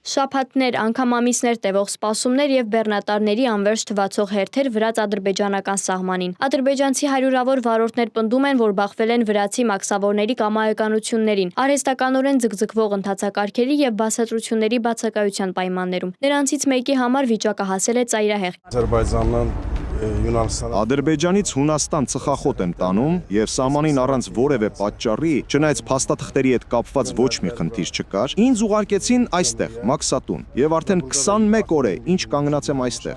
Շաբաթներ, անգամ ամիսներ տևող սպասումներ եւ բեռնատարների անվերջ թվացող հերթեր վրաց-ադրբեջանական սահմանին։ Ադրբեջանցի հարյուրավոր վարորդներ պնդում են, որ բախվել են վրացի մաքսավորների կամայականություններին, արհեստականորեն ձգձգվող ընթացակարգերի եւ բացատրությունների բացակայության պայմաններում։ Նրանցից մեկի համար վիճակը հասել է ծայրահեղ։ Ադրբեջանից Հունաստան ծխախոտ են տանում եւ սահմանին առանց որևէ պատճառի, չնայած փաստաթղթերի հետ կապված ոչ մի խնդիր չկար, ինձ ուղարկեցին այստեղ, Մաքսատուն, եւ արդեն 21 օր է, ինչ կանգնած եմ այստեղ։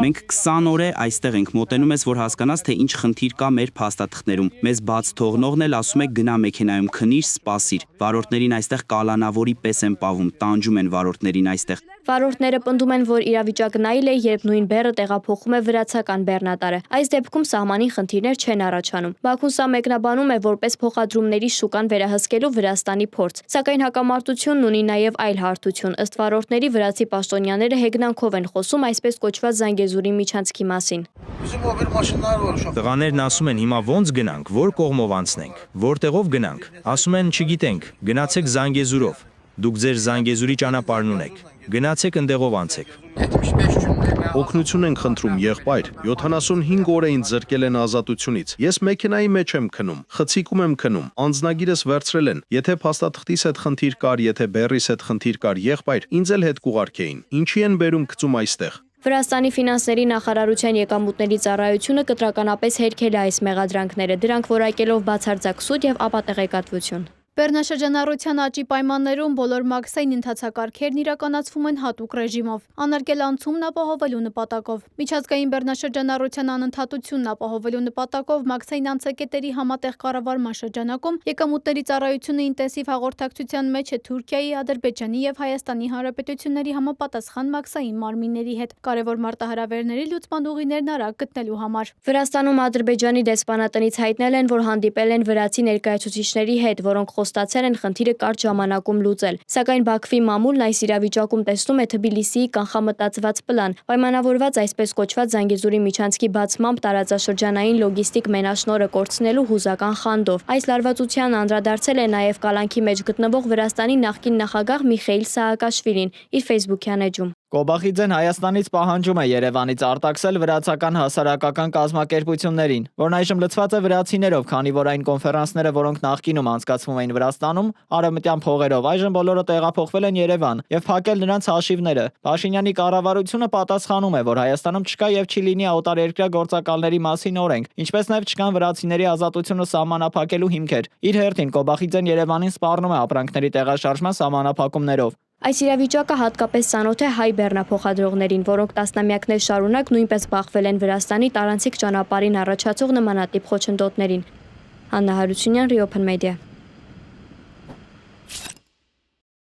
Մենք 20 օր է այստեղ ենք, մոտենում ես, որ հասկանաս, թե ինչ խնդիր կա մեր փաստաթղթերում։ Մեզ բաց թողնողն էլ ասում է գնա մեքենայում քնիր, սպասիր։ Վարորդներին այստեղ կալանավորի պես են պահում, տանջում են վարորդներին այստեղ։ Վարորդները պնդում են, որ իրավիճակն այլ է, երբ նույն բեռը տեղափոխում է վրացական բեռնատարը։ Այս դեպքում սահմանին խնդիրներ չեն առաջանում։ Բաքուն սա մեկնաբանում է որպես փոխադրումների շուկան վերահսկելու Վրաստանի փորձ։ Սակայն հակամարտությունն ունի նաև այլ հարթություն։ Ըստ վարորդների վրացի պաշտոնյաները հեգնանքով են խոսում այսպես կոչված Զանգեզուրի միջանցքի մասին։ Տղաներն ասում են հիմա ոնց գնանք, որ կողմով անցնենք, որտեղով գնանք։ Ասում են չգիտենք, գնացեք Զանգեզուրով։ Դուք ձեր Զանգեզուրի ճանապարհն ունեք։ Գնացեք ընդեղով անցեք։ Օգնություն ենք խնդրում, եղբայր, 75 օր է ինձ զրկել են ազատությունից։ Ես մեքենայի մեջ եմ քնում, խցիկում եմ քնում, անձնագիրս վերցրել են։ Եթե փաստաթղթիս հետ խնդիր կար, եթե բեռիս հետ խնդիր կար, եղբայր, ինձ էլ հետ կուղարկեին։ Ինչի են բերում գծում այստեղ։ Վրաստանի ֆինանսների նախարարության եկամուտների ծառայությունը կտրականապես հերքել է այս մեղադրանքները, դրանք որակելով բացարձակ սուտ եւ ապատեղեկատվություն։ Բեռնաշրջանառության աճի պայմաններում բոլոր մաքսային ընթացակարգերն իրականացվում են հատուկ ռեժիմով, անարգել անցումն ապահովելու նպատակով։ Միջազգային բեռնաշրջանառության անընդհատությունն ապահովելու նպատակով մաքսային անցակետերի համատեղ կառավարման շրջանակում եկամուտների ծառայությունը ինտենսիվ հաղորդակցության մեջ է Թուրքիայի, Ադրբեջանի եւ Հայաստանի Հանրապետությունների համապատասխան մաքսային մարմինների հետ կարևոր մարտահրավերների լուծման ուղիներն արագ գտնելու համար։ Վրաստանում Ադրբեջանի դեսպանատնից հայտնել են, որ հանդիպել են վրացի ներկայացուցիչների հետ, որոնք խոստացել են խնդիրը կարճ ժամանակում լուծել։ Սակայն Բաքվի մամուլն այս իրավիճակում տեսնում է Թբիլիսիի կանխամտածված պլան, պայմանավորված այսպես կոչված Զանգեզուրի միջանցքի բացմամբ տարածաշրջանային լոգիստիկ մենաշնորհը կորցնելու հուզական խանդով։ Այս լարվածության անդրադարձել է նաև կալանքի մեջ գտնվող Վրաստանի նախկին նախագահ Միխեիլ Սաակաշվիլին իր Facebook-յան էջում։ Կոբախիձեն Հայաստանից պահանջում է Երևանից արտաքսել վրացական հասարակական կազմակերպություններին, որն այժմ լցված է վրացիներով, քանի որ այն կոնֆերանսները, որոնք նախկինում անցկացվում էին Վրաստանում, արևմտյան փողերով, այժմ բոլորը տեղափոխվել են Երևան եւ փակել նրանց հաշիվները։ Փաշինյանի կառավարությունը պատասխանում է, որ Հայաստանում չկա եւ չի լինի օտարերկրյա գործակալների մասին օրենք, ինչպես նաեւ չկան վրացիների ազատությունը սահմանափակելու հիմքեր։ Իր հերթին Կոբախիձեն Երևանին սպառնում է ապրանքների տեղաշարժման սահմանափակումներով։ Այս իրավիճակը հատկապես ծանոթ է հայ բեռնափոխադրողներին, որոնք տասնամյակներ շարունակ նույնպես բախվել են Վրաստանի տարանցիկ ճանապարհին առաջացող նմանատիպ խոչընդոտներին։ Աննա Հարությունյան, Reopen Media։